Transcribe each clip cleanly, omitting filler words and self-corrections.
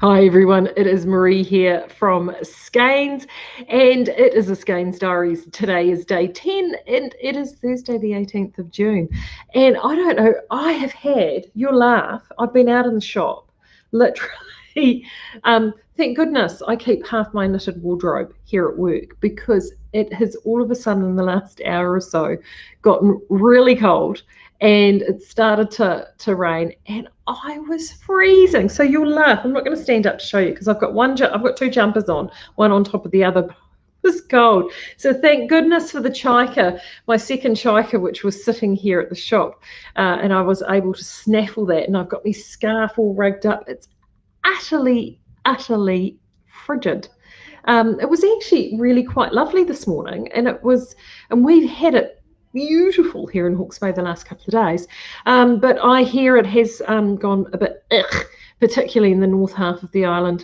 Hi everyone, it is Marie here from Skeinz, and it is a Skeinz Diaries. Today is day 10 and it is Thursday the 18th of June. And I don't know, I have had, you'll laugh, I've been out in the shop, literally. Thank goodness I keep half my knitted wardrobe here at work, because it has all of a sudden in the last hour or so gotten really cold and it started to rain and I was freezing. So you'll laugh. I'm not going to stand up to show you because I've got two jumpers on, one on top of the other. It was cold. So thank goodness for the chiker, my second chiker, which was sitting here at the shop, and I was able to snaffle that. And I've got my scarf all rigged up. It's utterly frigid. It was actually really quite lovely this morning, and we've had it beautiful here in Hawke's Bay the last couple of days, but I hear it has gone a bit particularly in the north half of the island,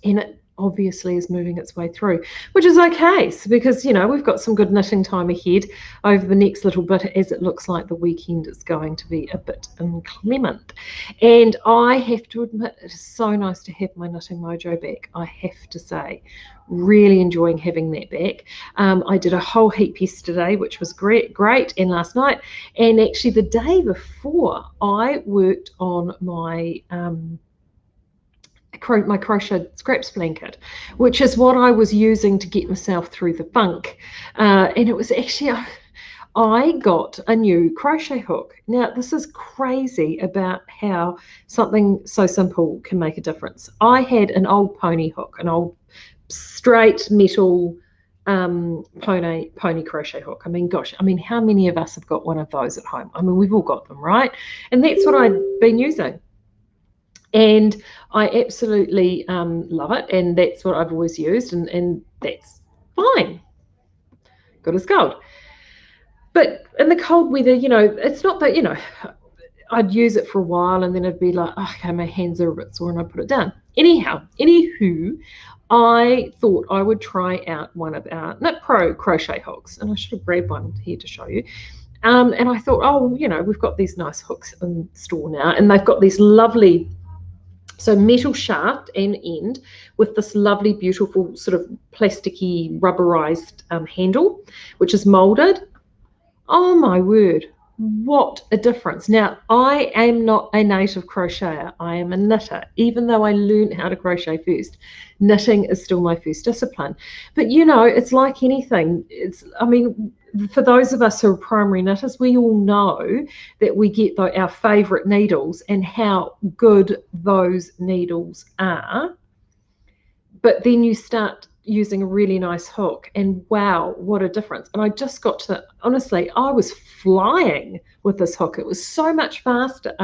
and it obviously is moving its way through, which is okay, because we've got some good knitting time ahead over the next little bit, as it looks like the weekend is going to be a bit inclement. And I have to admit, it is so nice to have my knitting mojo back. I have to say, really enjoying having that back. I did a whole heap yesterday, which was great, and last night, and actually the day before I worked on my my crochet scraps blanket, which is what I was using to get myself through the funk, and it was actually I got a new crochet hook. Now, this is crazy about how something so simple can make a difference. I had an old pony hook, an old straight metal pony crochet hook. I mean, gosh, how many of us have got one of those at home? We've all got them, right? And that's what I'd been using. And I absolutely love it, and that's what I've always used, and that's fine. Good as gold. But in the cold weather, it's not that, I'd use it for a while and then it'd be like, oh, okay, my hands are a bit sore, and I'd put it down. Anywho, I thought I would try out one of our Knit Pro crochet hooks, and I should have grabbed one here to show you. And I thought, oh, we've got these nice hooks in store now, and they've got these lovely, so metal shaft and end with this lovely, beautiful sort of plasticky rubberized handle, which is molded. Oh my word, what a difference. Now, I am not a native crocheter. I am a knitter. Even though I learned how to crochet first, knitting is still my first discipline. But it's like anything. For those of us who are primary knitters, we all know that we get our favorite needles and how good those needles are. But then you start using a really nice hook, and wow, what a difference. And I just got to, honestly, I was flying with this hook. It was so much faster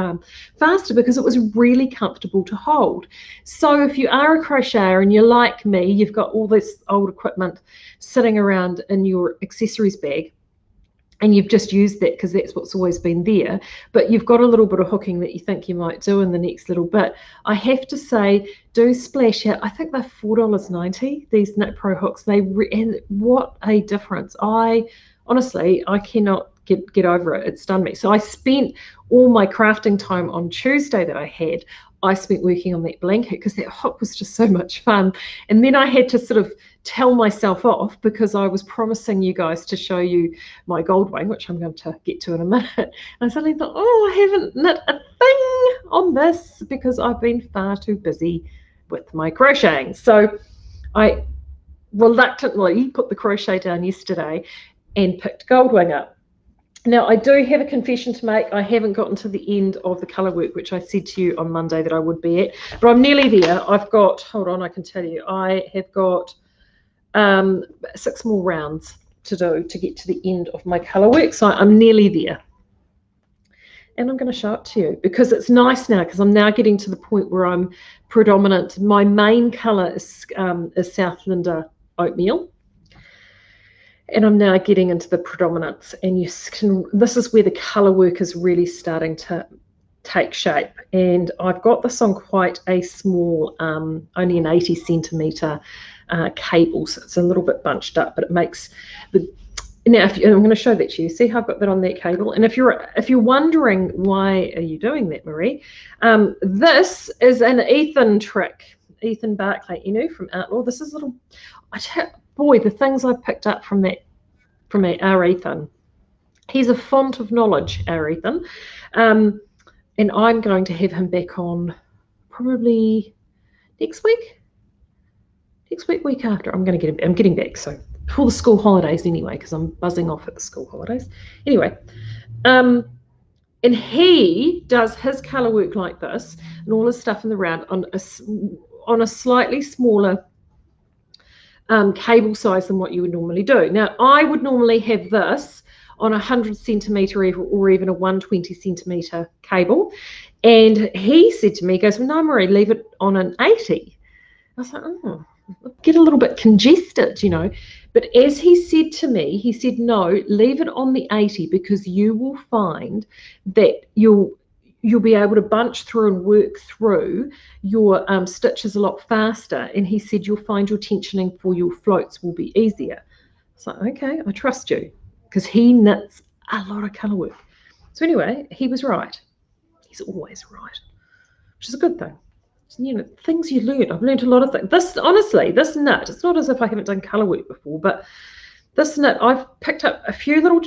because it was really comfortable to hold. So if you are a crocheter and you're like me, you've got all this old equipment sitting around in your accessories bag, and you've just used that because that's what's always been there, but you've got a little bit of hooking that you think you might do in the next little bit, I have to say, do splash out. I think they're $4.90, these Knit Pro hooks. And what a difference. Honestly, I cannot get over it. It's done me. So I spent all my crafting time on Tuesday that I spent working on that blanket because that hook was just so much fun. And then I had to sort of tell myself off because I was promising you guys to show you my Goldwind, which I'm going to get to in a minute. And I suddenly thought, oh, I haven't knit a thing on this because I've been far too busy with my crocheting. So I reluctantly put the crochet down yesterday and picked Goldwind up. Now, I do have a confession to make. I haven't gotten to the end of the colour work, which I said to you on Monday that I would be at, but I'm nearly there. I've got, hold on, I can tell you, I have got 6 more rounds to do to get to the end of my colour work, so I'm nearly there. And I'm going to show it to you because it's nice now, because I'm now getting to the point where I'm predominant. My main colour is Southlander Oatmeal. And I'm now getting into the predominance, and this is where the colour work is really starting to take shape. And I've got this on quite a small, only an 80 centimetre cable, so it's a little bit bunched up, but it makes Now, I'm going to show that to you. See how I've got that on that cable? And if you're wondering why are you doing that, Marie, this is an Ethan trick. Ethan Barclay Inu from Outlaw. This is little. Boy, the things I picked up from our Ethan. He's a font of knowledge, our Ethan, and I'm going to have him back on probably next week, week after. I'm getting back. So for the school holidays anyway, because I'm buzzing off at the school holidays. Anyway, and he does his colour work like this and all his stuff in the round on a slightly smaller cable size than what you would normally do. Now, I would normally have this on a 100 centimetre or even a 120 centimetre cable. And he said to me, he goes, well, no, Marie, leave it on an 80. I was like, oh, get a little bit congested, you know. But as he said to me, he said, no, leave it on the 80 because you will find that you'll be able to bunch through and work through your stitches a lot faster. And he said, you'll find your tensioning for your floats will be easier. So, okay, I trust you because he knits a lot of colour work. So anyway, he was right. He's always right, which is a good thing. You know, things you learn. I've learned a lot of things. This, honestly, this knit, it's not as if I haven't done colour work before, but this knit, I've picked up a few little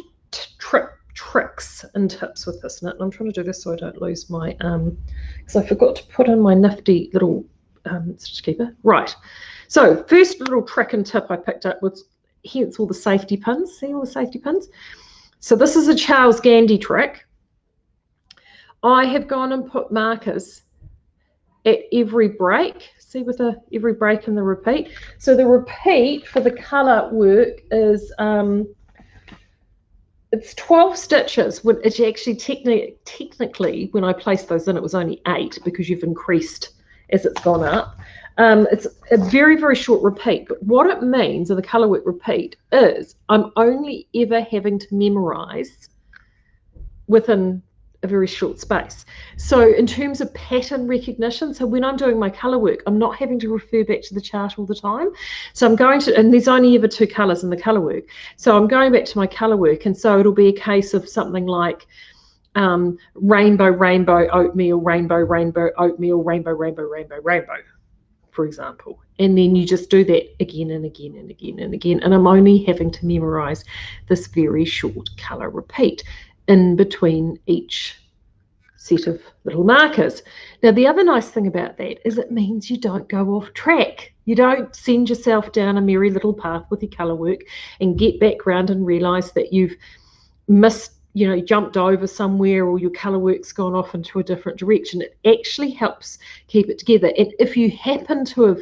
tricks and tips with this knit. And I'm trying to do this so I don't lose my, because I forgot to put in my nifty little stitch keeper. Right. So first little trick and tip I picked up was, hence all the safety pins. See all the safety pins? So this is a Charles Gandy trick. I have gone and put markers at every break. See, with every break in the repeat. So the repeat for the colour work is it's 12 stitches. It's actually technically when I placed those in, it was only 8 because you've increased as it's gone up. It's a very, very short repeat. But what it means of the colour work repeat is I'm only ever having to memorise within a very short space. So in terms of pattern recognition, so when I'm doing my colour work, I'm not having to refer back to the chart all the time. So I'm going to, and there's only ever 2 colours in the colour work. So I'm going back to my colour work, and so it'll be a case of something like rainbow, rainbow, oatmeal, rainbow, rainbow, oatmeal, rainbow, rainbow, rainbow, rainbow, for example. And then you just do that again and again and again and again. And I'm only having to memorise this very short colour repeat in between each set of little markers. Now, the other nice thing about that is it means you don't go off track. You don't send yourself down a merry little path with your colour work and get back round and realise that you've missed, you know, jumped over somewhere or your colour work's gone off into a different direction. It actually helps keep it together. And if you happen to have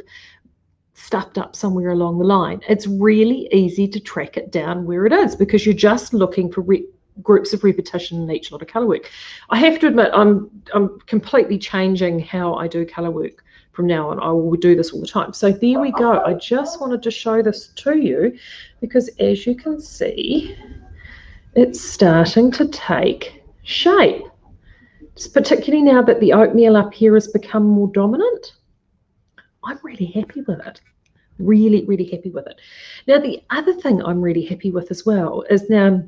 stuffed up somewhere along the line, it's really easy to track it down where it is because you're just looking for groups of repetition in each lot of colour work. I have to admit, I'm completely changing how I do colour work from now on. I will do this all the time. So there we go. I just wanted to show this to you because as you can see, it's starting to take shape. Just particularly now that the oatmeal up here has become more dominant. I'm really happy with it. Really, really happy with it. Now, the other thing I'm really happy with as well is now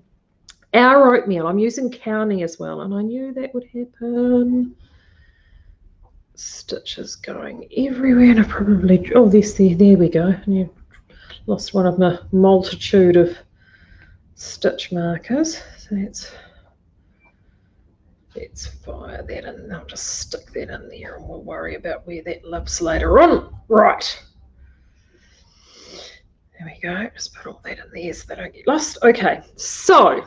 our oatmeal. I'm using County as well, and I knew that would happen. Stitches going everywhere, and I probably, oh, there we go. And you lost one of my multitude of stitch markers. So let's fire that in. I'll just stick that in there, and we'll worry about where that lives later on. Right. There we go. Just put all that in there so they don't get lost. Okay, so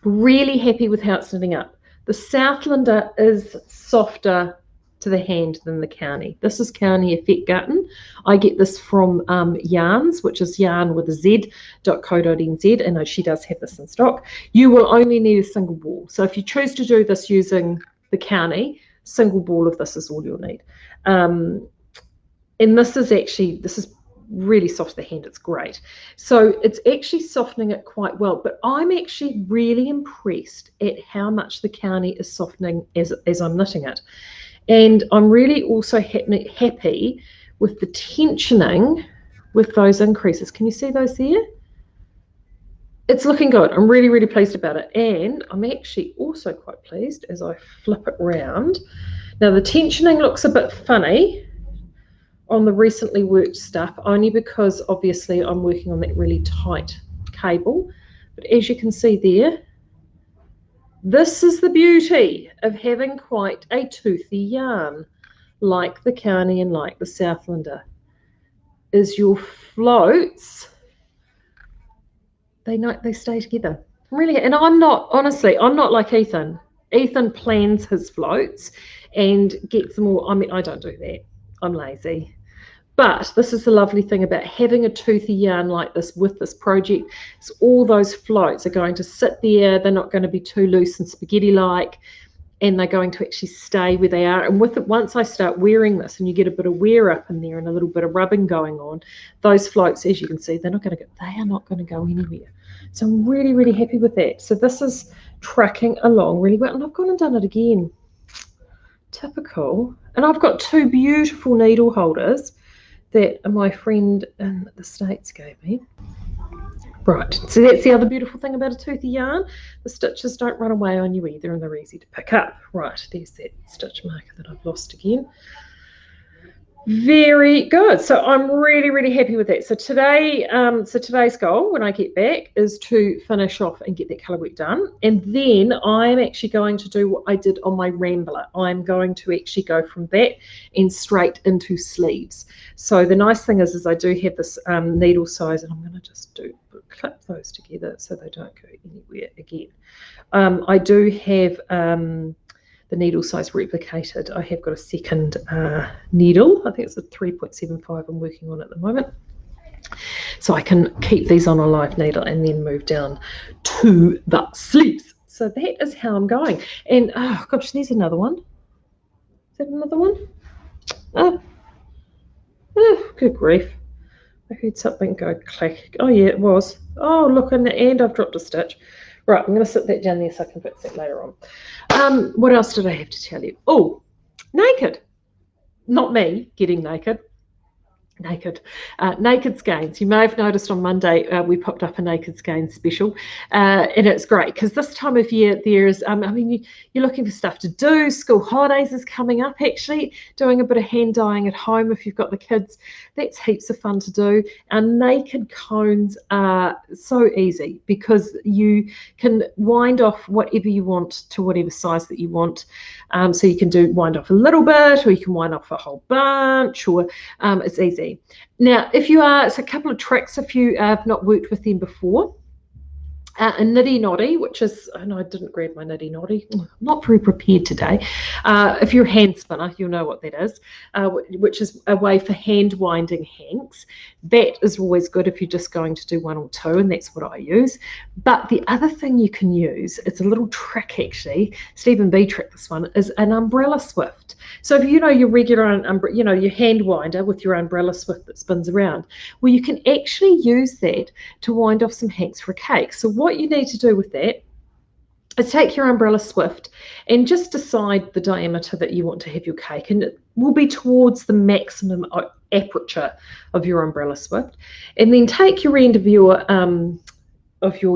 really happy with how it's knitting up. The Southlander is softer to the hand than the County. This is County Effect Garten. I get this from Yarns, which is yarn with a z.co.nz, and she does have this in stock. You will only need a single ball. So if you choose to do this using the County, single ball of this is all you'll need. And this is really soft to the hand. It's great. So it's actually softening it quite well, but I'm actually really impressed at how much the County is softening as I'm knitting it. And I'm really also happy with the tensioning with those increases. Can you see those there? it's looking good. I'm really, really pleased about it. And I'm actually also quite pleased as I flip it round. Now the tensioning looks a bit funny on the recently worked stuff, only because obviously I'm working on that really tight cable. But as you can see there, this is the beauty of having quite a toothy yarn, like the Carney and like the Southlander, is your floats, they stay together. Really, and I'm not, honestly, I'm not like Ethan. Ethan plans his floats and gets them all. I mean, I don't do that. I'm lazy. But this is the lovely thing about having a toothy yarn like this with this project. Is all those floats are going to sit there. They're not going to be too loose and spaghetti-like, and they're going to actually stay where they are. And with it, once I start wearing this and you get a bit of wear up in there and a little bit of rubbing going on, those floats, as you can see, they are not going to go anywhere. So I'm really, really happy with that. So this is tracking along really well. And I've gone and done it again. Typical. And I've got two beautiful needle holders that my friend in the States gave me. Right, so that's the other beautiful thing about a toothy yarn. The stitches don't run away on you either, and they're easy to pick up. Right, there's that stitch marker that I've lost again. Very good. So I'm really, really happy with that. So today, today's goal when I get back is to finish off and get that colour work done. And then I'm actually going to do what I did on my Rambler. I'm going to actually go from that and straight into sleeves. So the nice thing is I do have this needle size, and I'm going to just clip those together so they don't go anywhere again. I do have the needle size replicated. I have got a second needle. I think it's a 3.75 I'm working on at the moment. So I can keep these on a live needle and then move down to the sleeves. So that is how I'm going. And oh gosh, there's another one. Is that another one? Oh, good grief. I heard something go clack. Oh yeah, it was. Oh look, and I've dropped a stitch. Right, I'm going to sit that down there so I can fix that later on. What else did I have to tell you? Oh, naked. Not me getting naked. Naked Skeinz. You may have noticed on Monday we popped up a Naked Skeinz special, and it's great because this time of year there's I mean you're looking for stuff to do. School holidays is coming up. Actually doing a bit of hand dyeing at home if you've got the kids, that's heaps of fun to do. Our naked cones are so easy because you can wind off whatever you want to whatever size that you want. So you can wind off a little bit, or you can wind off a whole bunch, or it's easy. Now, it's a couple of tricks if you have not worked with them before. A niddy noddy, which is, and I didn't grab my niddy noddy, I'm not very prepared today. If you're a hand spinner, you'll know what that is, which is a way for hand winding hanks. That is always good if you're just going to do one or two, and that's what I use. But the other thing you can use, it's a little trick actually, Stephen B trick this one, is an umbrella swift. So if you know your regular, your hand winder with your umbrella swift that spins around, well, you can actually use that to wind off some hanks for a cake. So what you need to do with that is take your umbrella swift and just decide the diameter that you want to have your cake, and it will be towards the maximum aperture of your umbrella swift. And then take your end of your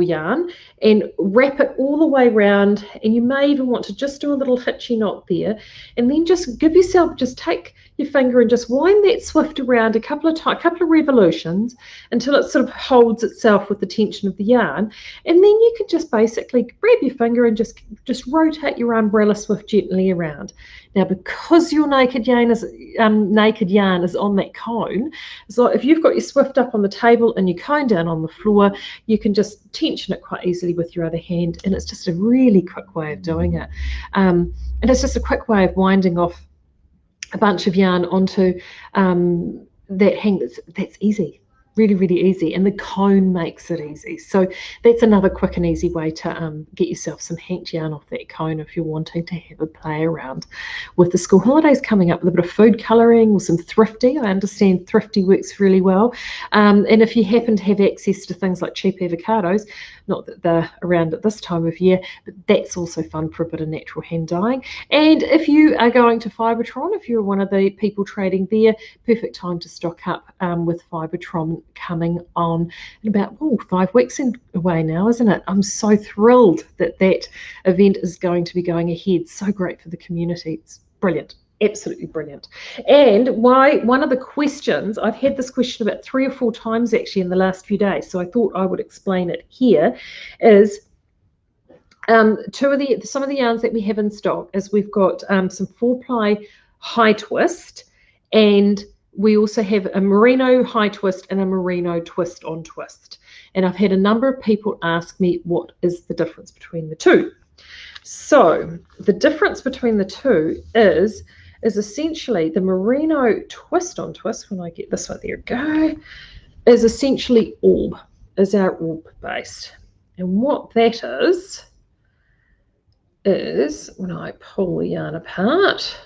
yarn and wrap it all the way around, and you may even want to just do a little hitchy knot there, and then just take your finger and just wind that swift around a couple of revolutions until it sort of holds itself with the tension of the yarn. And then you can just basically grab your finger and just rotate your umbrella swift gently around. Now, because your naked yarn is on that cone, so if you've got your swift up on the table and your cone down on the floor, you can just tension it quite easily with your other hand, and it's just a really quick way of doing it. And it's just a quick way of winding off a bunch of yarn onto that hang. That's easy. Really, really easy, and the cone makes it easy. So that's another quick and easy way to get yourself some hanked yarn off that cone if you're wanting to have a play around with the school holidays coming up with a bit of food colouring or some thrifty. I understand thrifty works really well, and if you happen to have access to things like cheap avocados, Not that they're around at this time of year, but that's also fun for a bit of natural hand dyeing. And if you are going to Fibretron, if you're one of the people trading there, perfect time to stock up with Fibretron coming on in about 5 weeks away now, isn't it? I'm so thrilled that that event is going to be going ahead. So great for the community. It's brilliant. Absolutely brilliant. And one of the questions, I've had this question about 3 or 4 times actually in the last few days, so I thought I would explain it here, is some of the yarns that we have in stock is we've got some 4-ply high twist, and we also have a merino high twist and a merino twist on twist. And I've had a number of people ask me what is the difference between the two. So the difference between the two is essentially the merino twist on twist, when I get this one, there we go, is essentially orb, is our orb based. And what that is when I pull the yarn apart,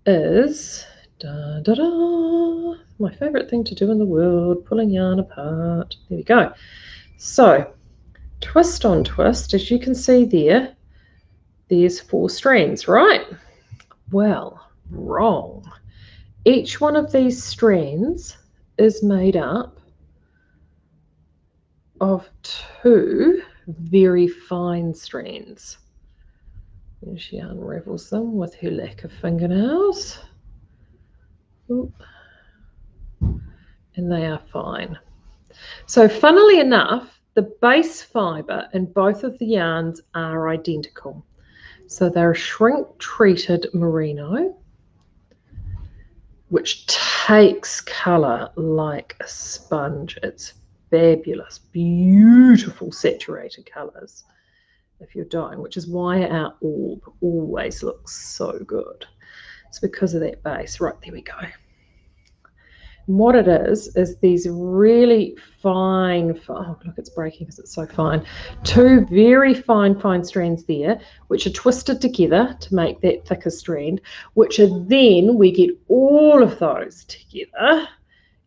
is my favorite thing to do in the world, pulling yarn apart. There we go. So twist on twist, as you can see there, there's 4 strands, right? Well, wrong. Each one of these strands is made up of 2 very fine strands. And she unravels them with her lack of fingernails. Oop. And they are fine. So funnily enough, the base fibre in both of the yarns are identical. So they're shrink-treated merino, which takes colour like a sponge. It's fabulous, beautiful saturated colours if you're dyeing, which is why our orb always looks so good. It's because of that base. Right, there we go. And what it is these really fine, oh look, it's breaking because it's so fine, 2 very fine strands there, which are twisted together to make that thicker strand, which are then, we get all of those together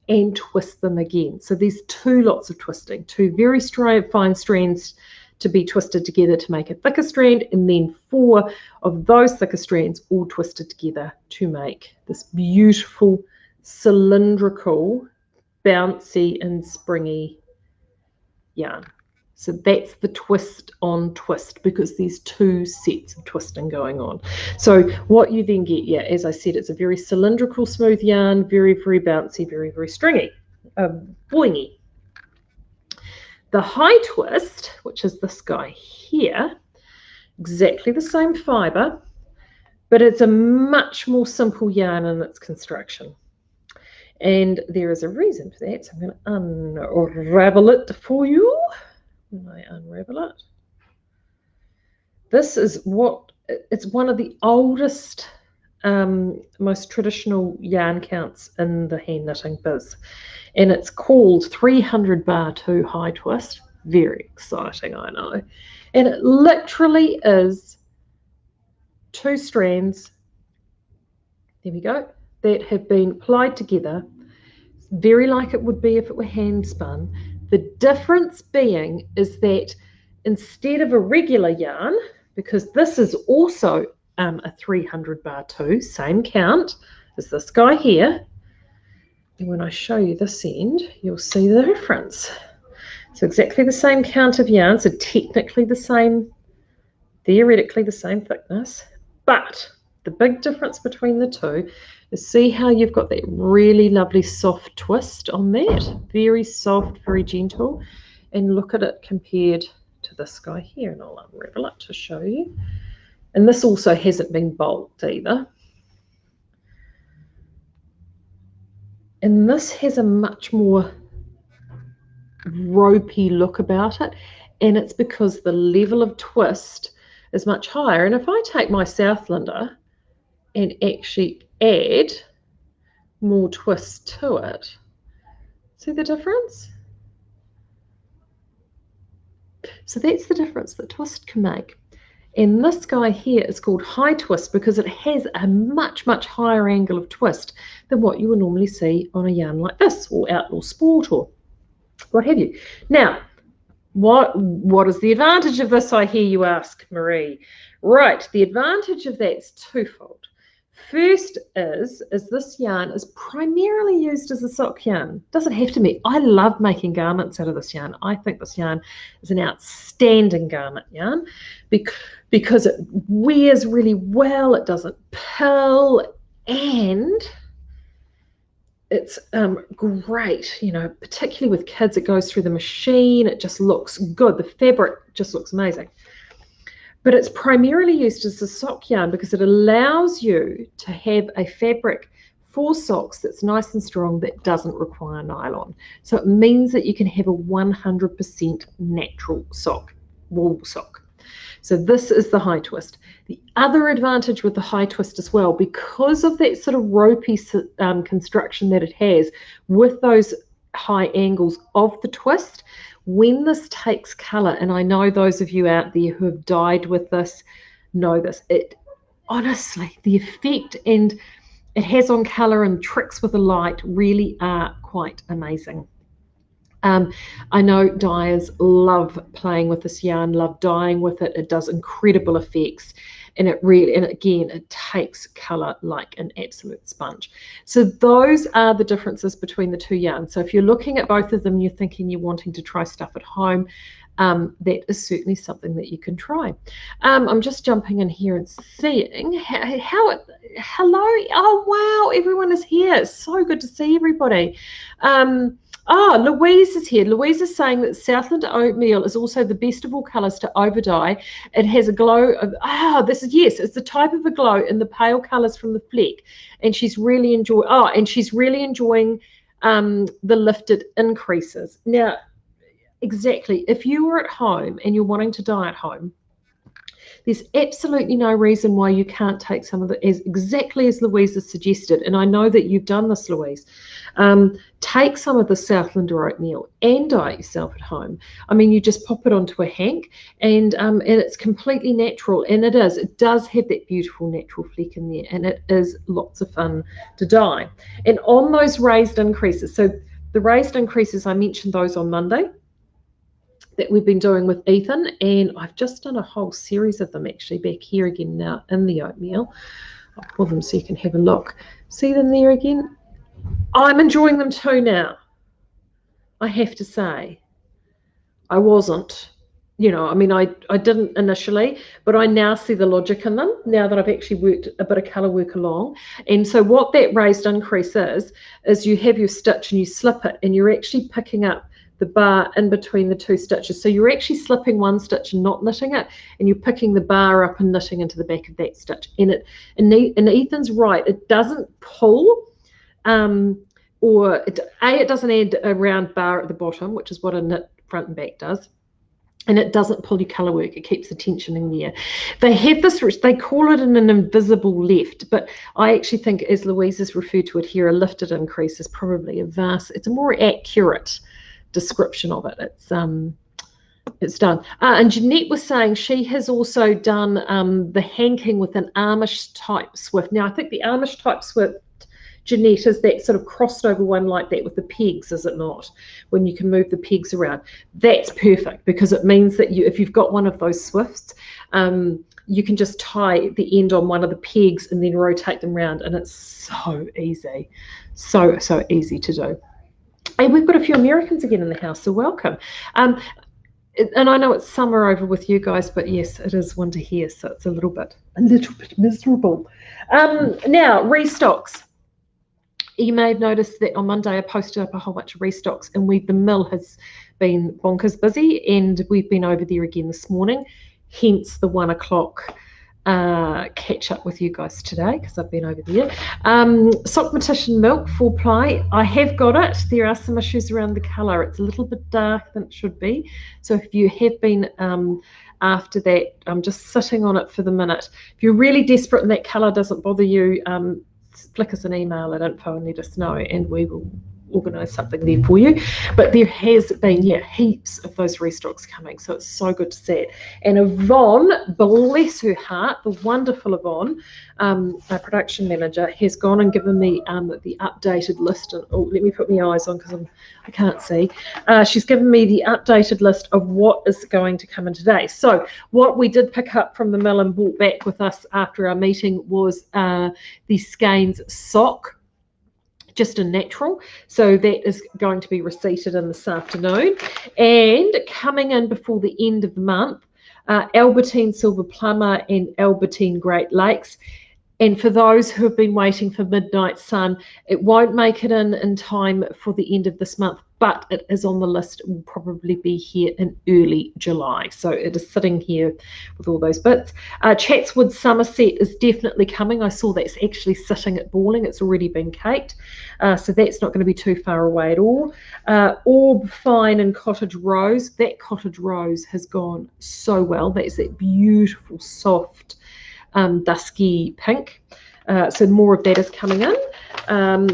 and twist them again. So there's 2 lots of twisting, 2 very fine strands to be twisted together to make a thicker strand, and then 4 of those thicker strands all twisted together to make this beautiful cylindrical, bouncy and springy yarn. So that's the twist on twist, because there's 2 sets of twisting going on. So what you then get, yeah, as I said, it's a very cylindrical smooth yarn, very bouncy, very stringy, boingy. The high twist, which is this guy here, exactly the same fibre, but it's a much more simple yarn in its construction. And there is a reason for that, so I'm going to unravel it for you. When I unravel it, this is it's one of the oldest, most traditional yarn counts in the hand knitting biz, and it's called 300 bar 2 high twist. Very exciting, I know. And it literally is 2 strands, there we go, that have been plied together, very like it would be if it were hand spun. The difference being is that instead of a regular yarn, because this is also a 300 bar 2, same count as this guy here, and when I show you this end, you'll see the difference. So exactly the same count of yarn, so technically the same, theoretically the same thickness, but the big difference between the 2 is, see how you've got that really lovely soft twist on that, very soft, very gentle, and look at it compared to this guy here, and I'll unravel it to show you. And this also hasn't been bulked either. And this has a much more ropey look about it, and it's because the level of twist is much higher. And if I take my Southlander and actually add more twist to it, see the difference? So that's the difference that twist can make. And this guy here is called high twist because it has a much higher angle of twist than what you would normally see on a yarn like this, or Outlaw Sport, or what have you. Now, What is the advantage of this, I hear you ask, Marie? Right, the advantage of that's twofold. First is this yarn is primarily used as a sock yarn. Doesn't have to be. I love making garments out of this yarn. I think this yarn is an outstanding garment yarn because it wears really well, it doesn't pill, and it's great, you know, particularly with kids. It goes through the machine. It just looks good. The fabric just looks amazing. But it's primarily used as a sock yarn because it allows you to have a fabric for socks that's nice and strong that doesn't require nylon. So it means that you can have a 100% natural sock, wool sock. So this is the high twist. The other advantage with the high twist as well, because of that sort of ropey construction that it has with those high angles of the twist, when this takes color, and I know those of you out there who have dyed with this know this, it honestly, the effect and it has on color and tricks with the light really are quite amazing. I know dyers love playing with this yarn, love dyeing with it. It does incredible effects, and it really, and again, it takes color like an absolute sponge. So those are the differences between the two yarns. So if you're looking at both of them, you're thinking you're wanting to try stuff at home, that is certainly something that you can try. I'm just jumping in here and seeing how hello. Oh wow, everyone is here. It's so good to see everybody. Louise is here. Louise is saying that Southland oatmeal is also the best of all colours to overdye. It has a glow of, yes, it's the type of a glow in the pale colours from the fleck. And she's really enjoying, the lifted increases. Now, exactly, if you were at home and you're wanting to dye at home, there's absolutely no reason why you can't take some of it exactly as Louise has suggested. And I know that you've done this, Louise. Take some of the Southlander oatmeal and dye it yourself at home. I mean, you just pop it onto a hank, and it's completely natural. And it does have that beautiful natural fleck in there, and it is lots of fun to dye. And on those raised increases, so the raised increases, I mentioned those on Monday, that we've been doing with Ethan, and I've just done a whole series of them actually back here again now in the oatmeal. I'll pull them so you can have a look. See them there again? I'm enjoying them too now, I have to say. I wasn't, you know, I mean, I didn't initially, but I now see the logic in them now that I've actually worked a bit of colour work along. And so what that raised increase is you have your stitch and you slip it, and you're actually picking up the bar in between the two stitches. So you're actually slipping one stitch and not knitting it, and you're picking the bar up and knitting into the back of that stitch. And Ethan's right, it doesn't pull, it doesn't add a round bar at the bottom, which is what a knit front and back does. And it doesn't pull your colour work. It keeps the tension in there. They have this, they call it an invisible left, but I actually think, as Louise has referred to it here, a lifted increase is probably it's a more accurate description of it. It's done. And Jeanette was saying she has also done the hanking with an Amish type swift. Now I think the Amish type swift, Jeanette, is that sort of crossed over one like that with the pegs, is it not? When you can move the pegs around. That's perfect, because it means that if you've got one of those swifts, you can just tie the end on one of the pegs and then rotate them around, and it's so easy. So easy to do. And we've got a few Americans again in the house, so welcome. And I know it's summer over with you guys, but yes, it is winter here, so it's a little bit miserable. Now, restocks. You may have noticed that on Monday I posted up a whole bunch of restocks, and the mill has been bonkers busy, and we've been over there again this morning, hence the 1 o'clock catch up with you guys today, because I've been over there. Sockmatician milk, 4-ply. I have got it. There are some issues around the colour. It's a little bit darker than it should be. So if you have been after that, I'm just sitting on it for the minute. If you're really desperate and that colour doesn't bother you, flick us an email at info and let us know, and we will organise something there for you. But there has been, heaps of those restocks coming, so it's so good to see it. And Yvonne, bless her heart, the wonderful Yvonne, our production manager, has gone and given me the updated list. Oh, let me put my eyes on because I can't see. She's given me the updated list of what is going to come in today. So what we did pick up from the mill and brought back with us after our meeting was the Skeinz sock, just a natural. So that is going to be receipted in this afternoon. And coming in before the end of the month, Albertine Silver Plumber and Albertine Great Lakes. And for those who have been waiting for Midnight Sun, it won't make it in time for the end of this month, but it is on the list. It will probably be here in early July. So it is sitting here with all those bits. Chatswood Somerset is definitely coming. I saw that's actually sitting at balling. It's already been caked. So that's not going to be too far away at all. Orb Fine and Cottage Rose. That Cottage Rose has gone so well. That's that beautiful, soft, dusky pink. So more of that is coming in. And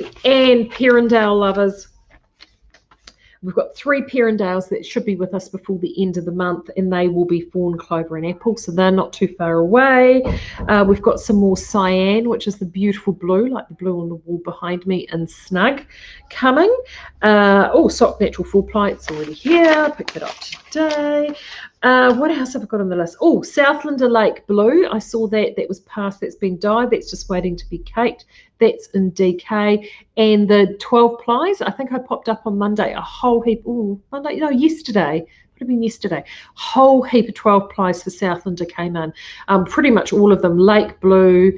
Perrindale lovers, we've got 3 Perrindales that should be with us before the end of the month, and they will be Fawn, Clover and Apple, so they're not too far away. We've got some more Cyan, which is the beautiful blue, like the blue on the wall behind me, and Snug coming. Sock Natural Full Ply, it's already here. Picked it up today. What else have I got on the list? Oh, Southlander Lake Blue. I saw that. That was past. That's been dyed. That's just waiting to be caked. That's in DK. And the 12 plies, I think I popped up on Monday a whole heap. Oh, Monday? No, yesterday. Would have been yesterday. Whole heap of 12 plies for Southlander came in. Pretty much all of them. Lake Blue,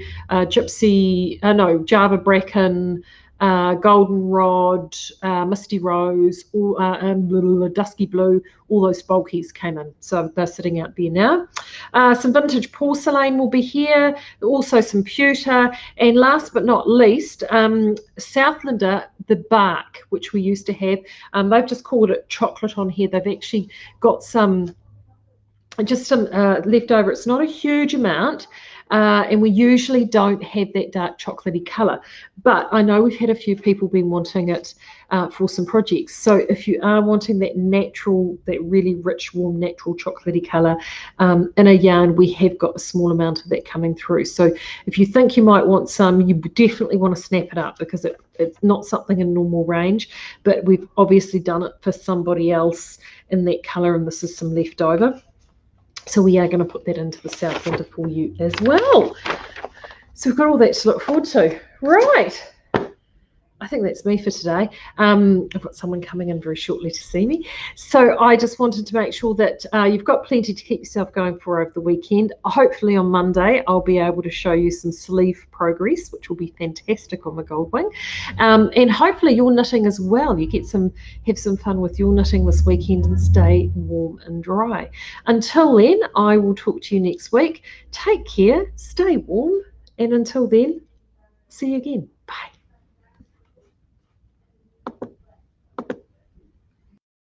Java Bracken, Goldenrod, Misty Rose, Dusky Blue, all those bulkies came in. So they're sitting out there now. Some vintage porcelain will be here, also some pewter, and last but not least, Southlander, the bark, which we used to have. They've just called it chocolate on here. They've actually got some left over. It's not a huge amount. And we usually don't have that dark chocolatey colour. But I know we've had a few people been wanting it for some projects. So if you are wanting that natural, that really rich, warm, natural chocolatey colour in a yarn, we have got a small amount of that coming through. So if you think you might want some, you definitely want to snap it up because it's not something in normal range. But we've obviously done it for somebody else in that colour, and this is some leftover. So we are going to put that into the Southlander for you as well. So we've got all that to look forward to. Right. I think that's me for today. I've got someone coming in very shortly to see me. So I just wanted to make sure that you've got plenty to keep yourself going for over the weekend. Hopefully on Monday, I'll be able to show you some sleeve progress, which will be fantastic on the Goldwing. And hopefully your knitting as well. You have some fun with your knitting this weekend and stay warm and dry. Until then, I will talk to you next week. Take care, stay warm, and until then, see you again.